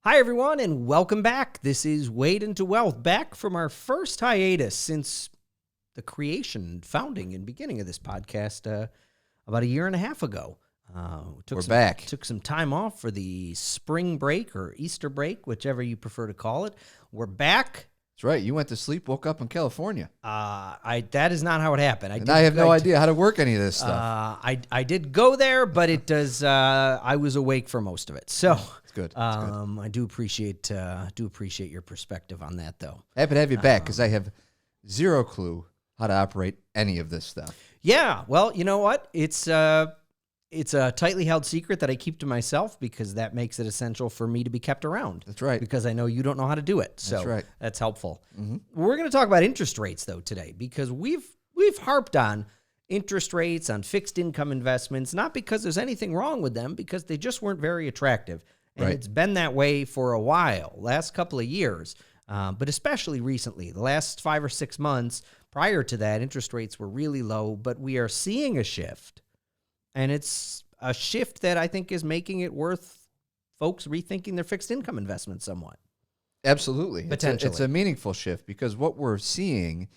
Hi, everyone, and welcome back. This is Wade into Wealth, back from our first hiatus since the creation, founding, and beginning of this podcast about a year and a half ago. We're back. Took some time off for the spring break or Easter break, whichever you prefer to call it. We're back. That's right. You went to sleep, woke up in California. That is not how it happened. I have no idea how to work any of this stuff. I did go there, but it does. I was awake for most of it, so It's good. I do appreciate your perspective on that, though. Happy to have you back because I have zero clue how to operate any of this stuff. Yeah, well, you know what? It's a tightly held secret that I keep to myself because that makes it essential for me to be kept around. That's right. Because I know you don't know how to do it. So That's right. That's helpful. Mm-hmm. We're going to talk about interest rates, though, today because we've harped on interest rates on fixed income investments, not because there's anything wrong with them, because they just weren't very attractive. And Right. It's been that way for a while, last couple of years, but especially recently, the last 5 or 6 months. Prior to that, interest rates were really low, but we are seeing a shift. And it's a shift that I think is making it worth folks rethinking their fixed income investments somewhat. Absolutely. Potentially. It's a meaningful shift because what we're seeing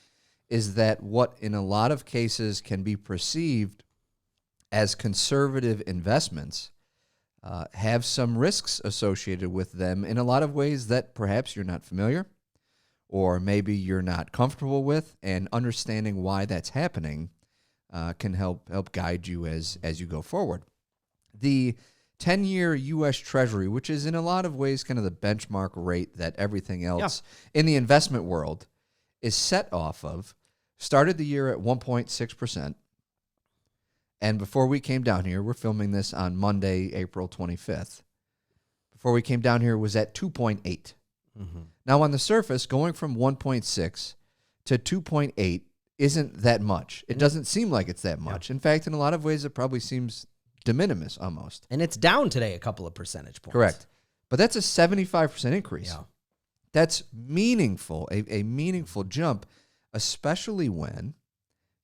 is that what in a lot of cases can be perceived as conservative investments have some risks associated with them in a lot of ways that perhaps you're not familiar or maybe you're not comfortable with, and understanding why that's happening can help guide you as you go forward. The 10-year U.S. Treasury, which is in a lot of ways kind of the benchmark rate that everything else in the investment world is set off of, started the year at 1.6%. And before we came down here, we're filming this on Monday, April 25th. Before we came down here, it was at 2.8. Mm-hmm. Now, on the surface, going from 1.6 to 2.8 isn't that much. It doesn't seem like it's that much. In fact, in a lot of ways, it probably seems de minimis almost. And it's down today a couple of percentage points. Correct. But that's a 75% increase. Yeah. That's meaningful, a meaningful jump, especially when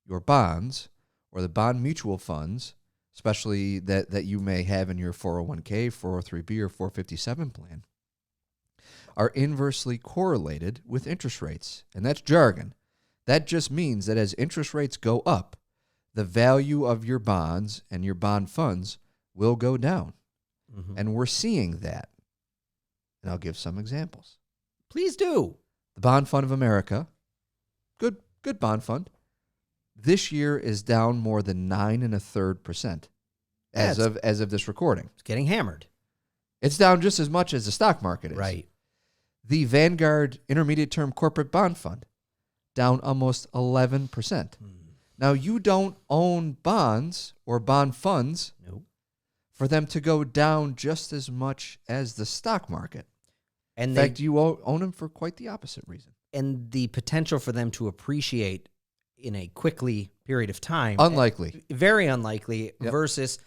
your bonds or the bond mutual funds, especially that you may have in your 401k, 403b, or 457 plan, are inversely correlated with interest rates. And that's jargon. That just means that as interest rates go up, the value of your bonds and your bond funds will go down. Mm-hmm. And we're seeing that. And I'll give some examples. Please do. The Bond Fund of America, good bond fund, this year is down more than 9.33% as of this recording. It's getting hammered. It's down just as much as the stock market is. Right. The Vanguard Intermediate Term Corporate Bond Fund, down almost 11%. Now, you don't own bonds or bond funds Nope. for them to go down just as much as the stock market. And In fact, you own them for quite the opposite reason. and the potential for them to appreciate in a quickly period of time. Unlikely. Very unlikely. Yep. Versus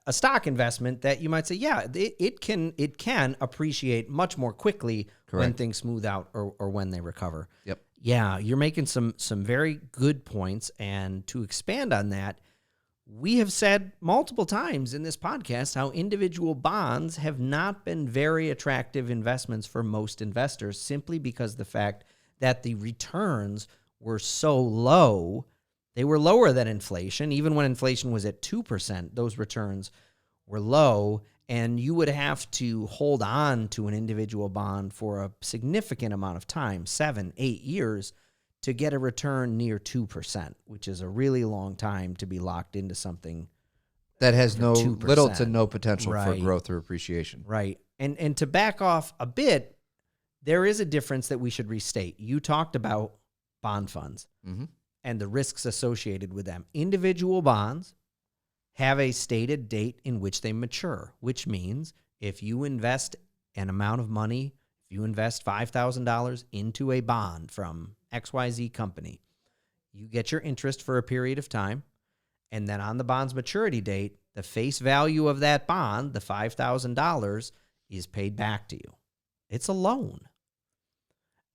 a stock investment that you might say, yeah, it can appreciate much more quickly when Correct. things smooth out or when they recover. Yep. Yeah, you're making some very good points. And to expand on that, we have said multiple times in this podcast how individual bonds have not been very attractive investments for most investors simply because of the fact that the returns were so low. They were lower than inflation. Even when inflation was at 2%, those returns were low, and you would have to hold on to an individual bond for a significant amount of time, 7, 8 years, to get a return near 2%, which is a really long time to be locked into something That has no 2%. little to no potential for Right. growth or appreciation. Right. And to back off a bit, there is a difference that we should restate. You talked about bond funds Mm-hmm. and the risks associated with them. Individual bonds have a stated date in which they mature, which means if you invest an amount of money, if you invest $5,000 into a bond from XYZ company, you get your interest for a period of time, and then on the bond's maturity date, the face value of that bond, the $5,000, is paid back to you. It's a loan.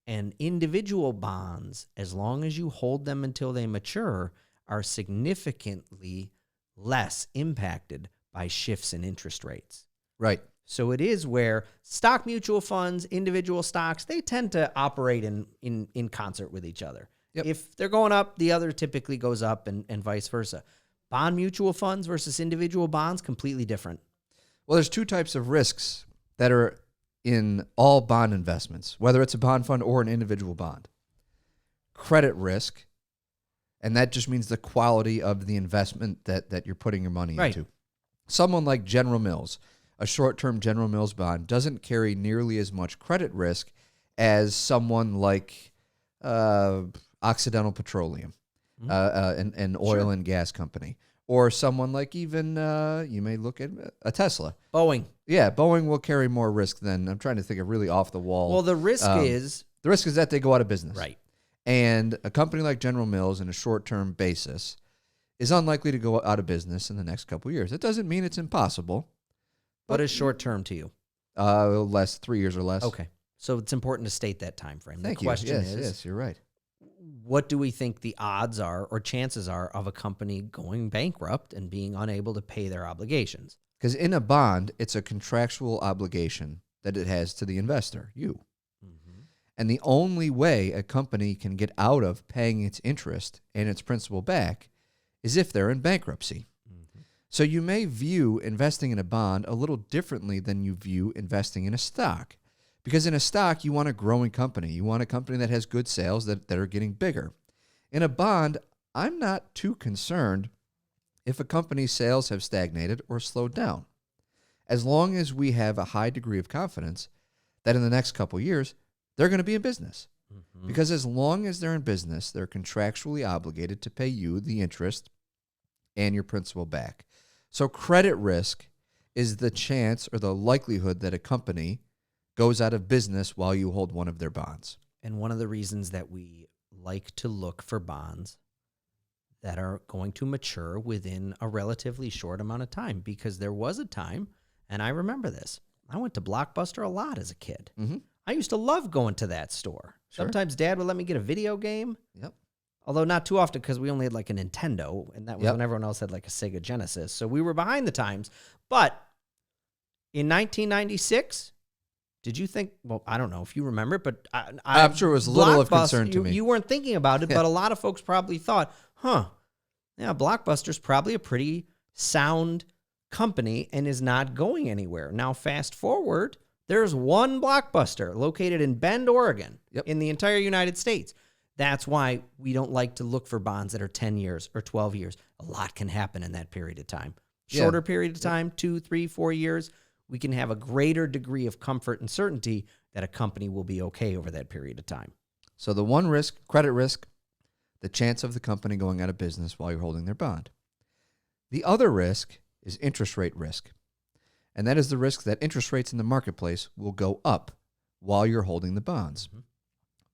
And individual bonds, as long as you hold them until they mature, are significantly less impacted by shifts in interest rates. Right. So it is where stock mutual funds, individual stocks, they tend to operate in concert with each other. Yep. If they're going up, the other typically goes up and vice versa. Bond mutual funds versus individual bonds, completely different. Well, there's two types of risks that are in all bond investments, whether it's a bond fund or an individual bond. Credit risk, and that just means the quality of the investment that you're putting your money Right. into. Someone like General Mills, a short-term General Mills bond, doesn't carry nearly as much credit risk as someone like Occidental Petroleum, an oil and gas company, or someone like even, you may look at a Tesla. Boeing. Yeah, Boeing will carry more risk than, I'm trying to think of really off the wall. Well, the risk is... The risk is that they go out of business. Right. And a company like General Mills, in a short-term basis, is unlikely to go out of business in the next couple of years. It doesn't mean it's impossible. What is short term to you? Less, 3 years or less. Okay. So it's important to state that time frame. Thank the you. question Yes, is, yes, you're right. what do we think the odds are or chances are of a company going bankrupt and being unable to pay their obligations? Because in a bond, it's a contractual obligation that it has to the investor, you. And the only way a company can get out of paying its interest and its principal back is if they're in bankruptcy. So you may view investing in a bond a little differently than you view investing in a stock. Because in a stock, you want a growing company. You want a company that has good sales that are getting bigger. In a bond, I'm not too concerned if a company's sales have stagnated or slowed down, as long as we have a high degree of confidence that in the next couple of years, they're going to be in business. Because as long as they're in business, they're contractually obligated to pay you the interest and your principal back. So credit risk is the chance or the likelihood that a company goes out of business while you hold one of their bonds. And one of the reasons that we like to look for bonds that are going to mature within a relatively short amount of time, because there was a time, and I remember this, I went to Blockbuster a lot as a kid. I used to love going to that store. Sure. Sometimes Dad would let me get a video game. Yep. Although not too often, because we only had like a Nintendo, and that was when everyone else had like a Sega Genesis. So we were behind the times. But in 1996, did you think, well, I don't know if you remember, but I'm sure it was little of concern to me. You weren't thinking about it, but a lot of folks probably thought, yeah, Blockbuster's probably a pretty sound company and is not going anywhere. Now, fast forward, there's one Blockbuster located in Bend, Oregon, in the entire United States. That's why we don't like to look for bonds that are 10 years or 12 years. A lot can happen in that period of time. Shorter period of time, 2, 3, 4 years, we can have a greater degree of comfort and certainty that a company will be okay over that period of time. So the one risk, credit risk, the chance of the company going out of business while you're holding their bond. The other risk is interest rate risk. And that is the risk that interest rates in the marketplace will go up while you're holding the bonds.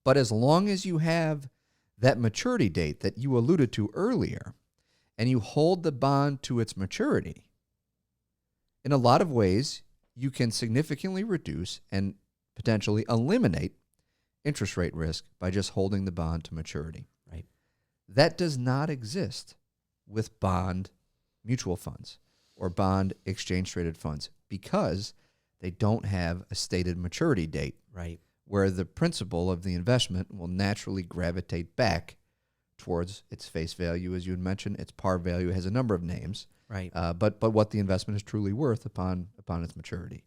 But as long as you have that maturity date that you alluded to earlier, and you hold the bond to its maturity, in a lot of ways, you can significantly reduce and potentially eliminate interest rate risk by just holding the bond to maturity. Right. That does not exist with bond mutual funds or bond exchange-traded funds because they don't have a stated maturity date. Right. Where the principal of the investment will naturally gravitate back towards its face value, as you had mentioned. Its par value has a number of names, Right. but what the investment is truly worth upon its maturity.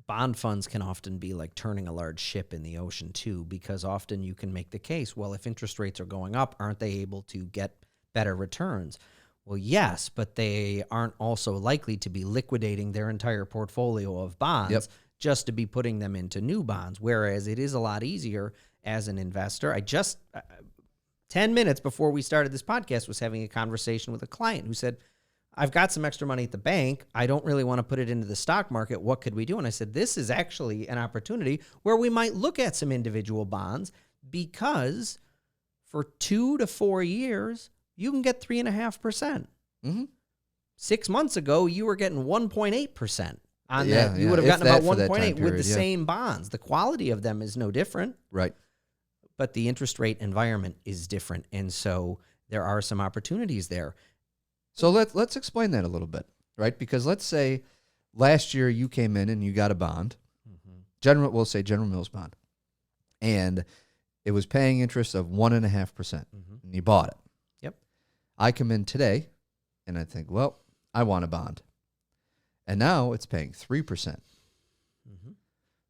Bond funds can often be like turning a large ship in the ocean too, because often you can make the case, well, if interest rates are going up, aren't they able to get better returns? Well, yes, but they aren't also likely to be liquidating their entire portfolio of bonds just to be putting them into new bonds, whereas it is a lot easier as an investor. I just, 10 minutes before we started this podcast, was having a conversation with a client who said, I've got some extra money at the bank. I don't really want to put it into the stock market. What could we do? And I said, this is actually an opportunity where we might look at some individual bonds, because for 2 to 4 years, you can get 3.5%. 6 months ago, you were getting 1.8% on that. You would have gotten about 1.8 with the same bonds. The quality of them is no different. Right. But the interest rate environment is different. And so there are some opportunities there. So let's explain that a little bit, right? Because let's say last year you came in and you got a bond, we'll say General Mills bond, and it was paying interest of 1.5%, and you bought it. Yep. I come in today, and I think, well, I want a bond, and now it's paying 3%.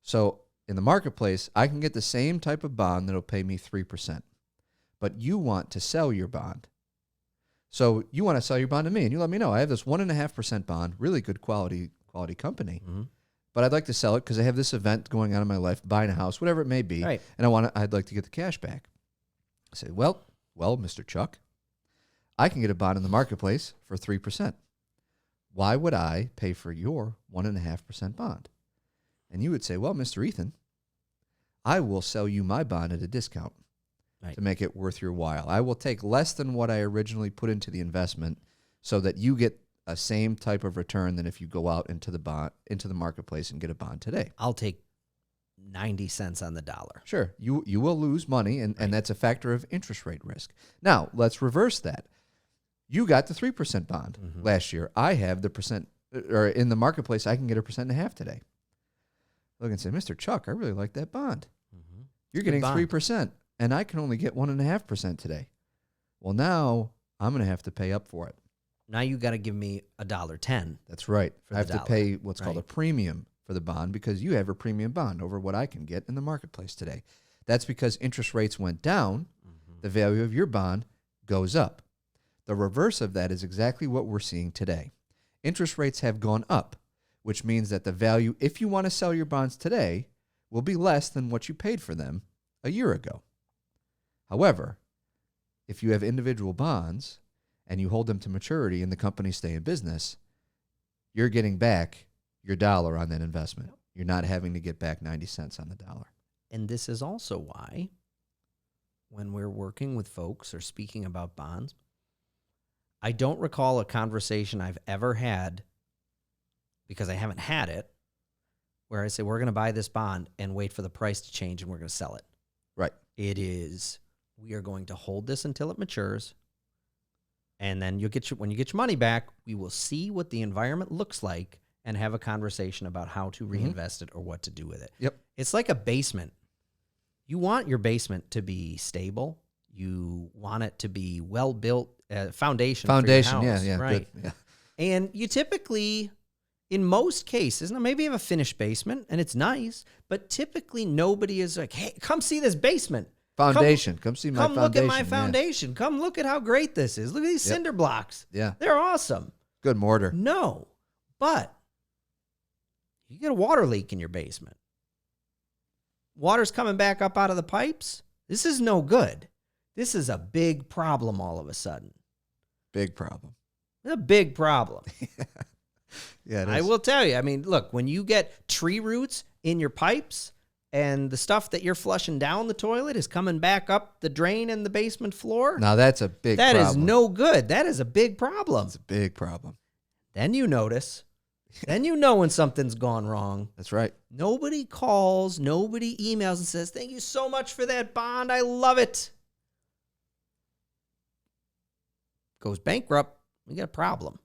So in the marketplace, I can get the same type of bond that'll pay me 3%, but you want to sell your bond. So you want to sell your bond to me, and you let me know. I have this 1.5% bond, really good quality company, but I'd like to sell it because I have this event going on in my life, buying a house, whatever it may be, Right. and I'd like to get the cash back. I say, well, Mr. Chuck, I can get a bond in the marketplace for 3%. Why would I pay for your 1.5% bond? And you would say, well, Mr. Ethan, I will sell you my bond at a discount to make it worth your while. I will take less than what I originally put into the investment so that you get a same type of return than if you go out into the marketplace and get a bond today. I'll take 90 cents on the dollar. Sure. You will lose money, and that's a factor of interest rate risk. Now, let's reverse that. You got the 3% bond last year. I have the percent, or in the marketplace, I can get 1.5% today. Look and say, Mr. Chuck, I really like that bond. You're getting 3%, and I can only get 1.5% today. Well, now I'm going to have to pay up for it. Now you got to give me $1.10. That's right. I have to pay what's called Right. a premium for the bond because you have a premium bond over what I can get in the marketplace today. That's because interest rates went down. The value of your bond goes up. The reverse of that is exactly what we're seeing today. Interest rates have gone up, which means that the value, if you want to sell your bonds today, will be less than what you paid for them a year ago. However, if you have individual bonds and you hold them to maturity and the companies stay in business, you're getting back your dollar on that investment. You're not having to get back 90 cents on the dollar. And this is also why when we're working with folks or speaking about bonds, I don't recall a conversation I've ever had, because I haven't had it, where I say, we're going to buy this bond and wait for the price to change and we're going to sell it. Right. It is, we are going to hold this until it matures. And then when you get your money back, we will see what the environment looks like and have a conversation about how to reinvest it or what to do with it. Yep. It's like a basement. You want your basement to be stable. You want it to be well built, foundation for your house, yeah, right? good. Yeah. And you typically, in most cases, now maybe you have a finished basement and it's nice, but typically nobody is like, hey, come see this basement. Foundation. Come see my foundation. Come look at my foundation. Come look at how great this is. Look at these cinder blocks. Yeah. They're awesome. Good mortar. No, but you get a water leak in your basement. Water's coming back up out of the pipes. This is no good. This is a big problem all of a sudden. Big problem. It's a big problem. Yeah, it is. I will tell you. I mean, look, when you get tree roots in your pipes and the stuff that you're flushing down the toilet is coming back up the drain in the basement floor, Now that's a big that problem. is no good. That is a big problem. It's a big problem. Then you notice. Then you know when something's gone wrong. That's right. Nobody calls, nobody emails and says, thank you so much for that bond. I love it. Goes bankrupt, we got a problem.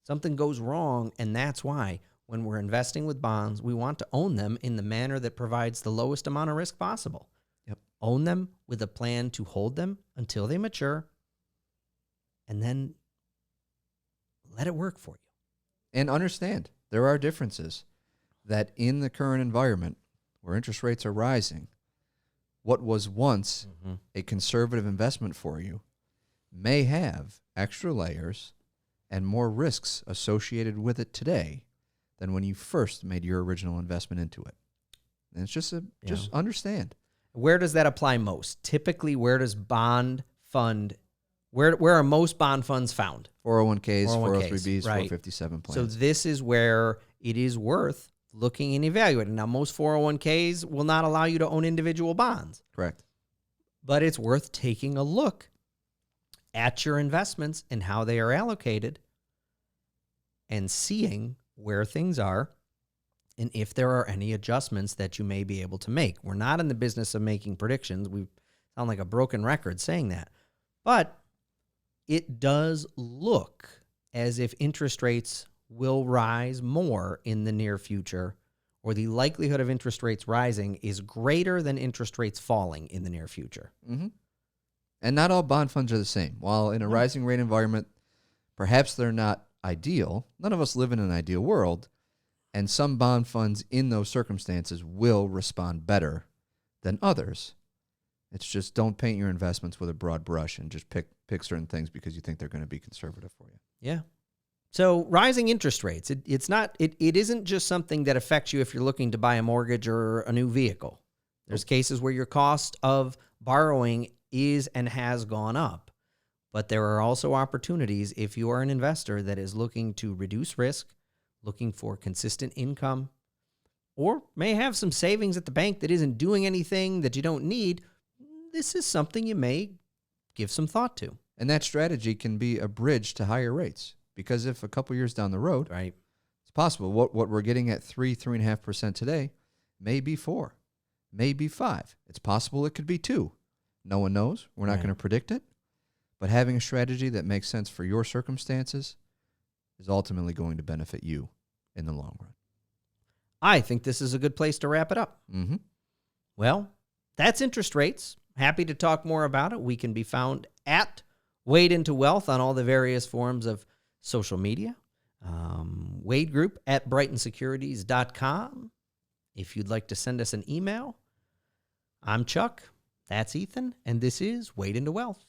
Something goes wrong, and that's why when we're investing with bonds, we want to own them in the manner that provides the lowest amount of risk possible. Yep. Own them with a plan to hold them until they mature, and then let it work for you. And understand, there are differences that in the current environment where interest rates are rising, what was once a conservative investment for you may have extra layers and more risks associated with it today than when you first made your original investment into it. And it's just understand. Where does that apply most? Typically, where does bond fund, where are most bond funds found? 401ks, 403bs, right. 457 plans. So this is where it is worth looking and evaluating. Now, most 401ks will not allow you to own individual bonds. Correct. But it's worth taking a look at your investments and how they are allocated and seeing where things are and if there are any adjustments that you may be able to make. We're not in the business of making predictions. We sound like a broken record saying that. But it does look as if interest rates will rise more in the near future, or the likelihood of interest rates rising is greater than interest rates falling in the near future. Mm-hmm. And not all bond funds are the same. While in a rising rate environment, perhaps they're not ideal. None of us live in an ideal world. And some bond funds in those circumstances will respond better than others. It's just don't paint your investments with a broad brush and just pick certain things because you think they're going to be conservative for you. Yeah. So rising interest rates, it isn't just something that affects you if you're looking to buy a mortgage or a new vehicle. There's cases where your cost of borrowing is and has gone up. But there are also opportunities if you are an investor that is looking to reduce risk, looking for consistent income, or may have some savings at the bank that isn't doing anything that you don't need. This is something you may give some thought to. And that strategy can be a bridge to higher rates. Because if a couple years down the road, right, it's possible what we're getting at 3.5% today may be 4, may be 5. It's possible it could be 2. No one knows. We're not going to predict it. But having a strategy that makes sense for your circumstances is ultimately going to benefit you in the long run. I think this is a good place to wrap it up. Mm-hmm. Well, that's interest rates. Happy to talk more about it. We can be found at Wade Into Wealth on all the various forms of social media. Wade Group at BrightonSecurities.com. If you'd like to send us an email, I'm Chuck. That's Ethan. And this is Wade Into Wealth.